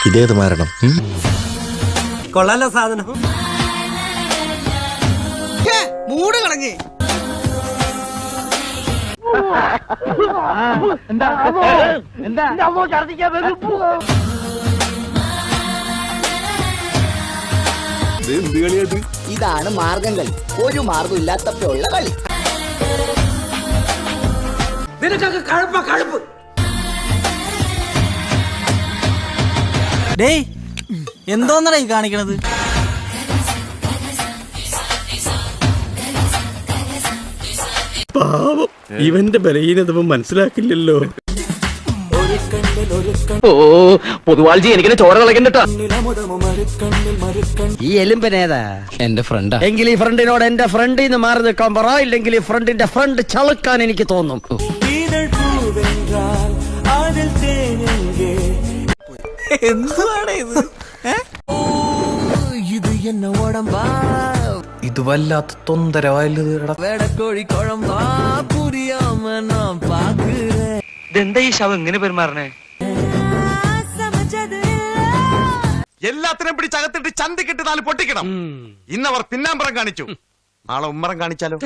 ഇതേത് മാരണം? കൊള്ളാലോ സാധനം. മൂട് കളഞ്ഞേ. ഇതാണ് മാർഗം കളി. ഒരു മാർഗം ഇല്ലാത്തപ്പോഴുള്ള കളി. നിനക്കൊക്കെ കഴുപ്പ്. ഡേയ്, എന്തോന്നടാ ഈ കാണിക്കണത്? പാവം, ഇവന്റെ ബലഹീനത മനസ്സിലാക്കില്ലല്ലോ. പൊതുവാൾജി എനിക്കിനെ ചോര കളക്കണ്ടട്ടാ. ഈ എലുമ്പനേതാ? എന്റെ ഫ്രണ്ടാ. എങ്കിൽ ഈ ഫ്രണ്ടിനോട് എന്റെ ഫ്രണ്ടിൽ നിന്ന് മാറി നിൽക്കാൻ പറ, ഇല്ലെങ്കിൽ ഈ ഫ്രണ്ടിന്റെ ഫ്രണ്ട് ചളുക്കാൻ എനിക്ക് തോന്നും. എന്തുവാണ് ഇത്? ഇത് എന്നെ ഓടമ്പാ, ഇത് വല്ലാത്ത തൊന്തരവായില്ല. വേടക്കോഴിക്കുഴമ്പാ, പുരിയാമ നാം പാക്കുറേ. ഇതെന്താ ഈ ശവം എങ്ങനെ പെരുമാറണേ? എല്ലാത്തിനും പിടിച്ചകത്തിട്ട് ചന്തിക്കിട്ട് 4 പൊട്ടിക്കണം. ഇന്നവർ പിന്നാമ്പറം കാണിച്ചു, നാളെ ഉമ്മറം കാണിച്ചാലോ?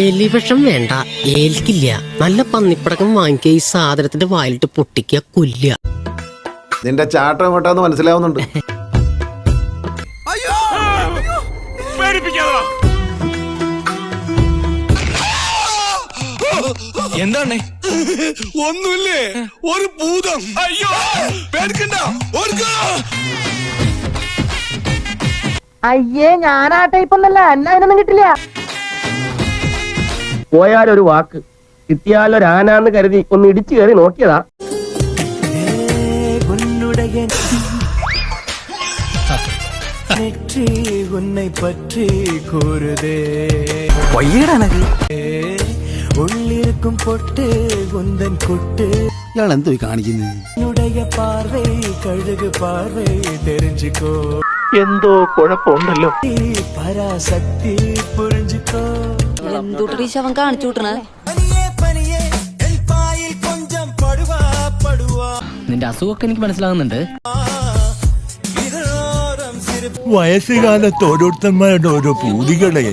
എലിവിഷം വേണ്ട, ഏൽക്കില്ല. നല്ല പന്നിപ്പടക്കം വാങ്ങിക്കുക, ഈ സാധനത്തിന്റെ വായിലിട്ട് പൊട്ടിക്കുക, കൊല്ലുക. നിന്റെ ചാട്ടം എങ്ങോട്ടാന്ന് മനസ്സിലാവുന്നുണ്ട്. എന്താണ്? ഒന്നുമില്ലേ, ഒരു ഭൂതം. അയ്യോ, പേടിക്കണ്ട. അയ്യേ, ഞാനാ ടൈപ്പൊന്നല്ല, എന്നെ അതിനൊന്നും കിട്ടില്ല. പോയാലൊരു വാക്ക്, കിട്ടിയാലൊരാനാന്ന് കരുതി ഒന്ന് ഇടിച്ചു കയറി നോക്കിയതാ. ഇയാൾ എന്തോ കാണിക്കുന്നത്? എന്തോ കുഴപ്പമുണ്ടല്ലോ. എന്തൂട്ടീ ശവം കാണിച്ചു വിട്ടണേ? നിന്റെ അസുഖമൊക്കെ എനിക്ക് മനസ്സിലാകുന്നുണ്ട്. വയസ്സുകാലത്ത് ഓരോരുത്തന്മാരുടെ ഓരോ പൂതികളെ.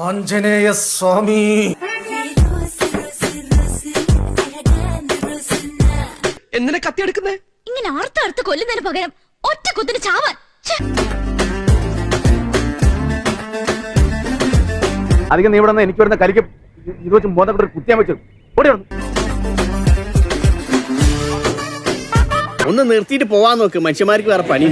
ആഞ്ജനേയ സ്വാമി. എന്തിനാ കത്തിയെടുക്കുന്നേ? ഇങ്ങനെ ആർത്തടുത്ത് കൊല്ലുന്നതിന് പകരം ഒറ്റ കുത്തിന് ചാവാൻ. അധികം നീ ഇവിടെ നിന്ന് എനിക്ക് വരുന്ന കരിക്കും ഇത് വെച്ച് മോദം കുത്തിയാൻ വെച്ചു. ഒന്ന് നിർത്തിയിട്ട് പോവാൻ നോക്ക്, മനുഷ്യന്മാർക്ക് വേറെ പണി.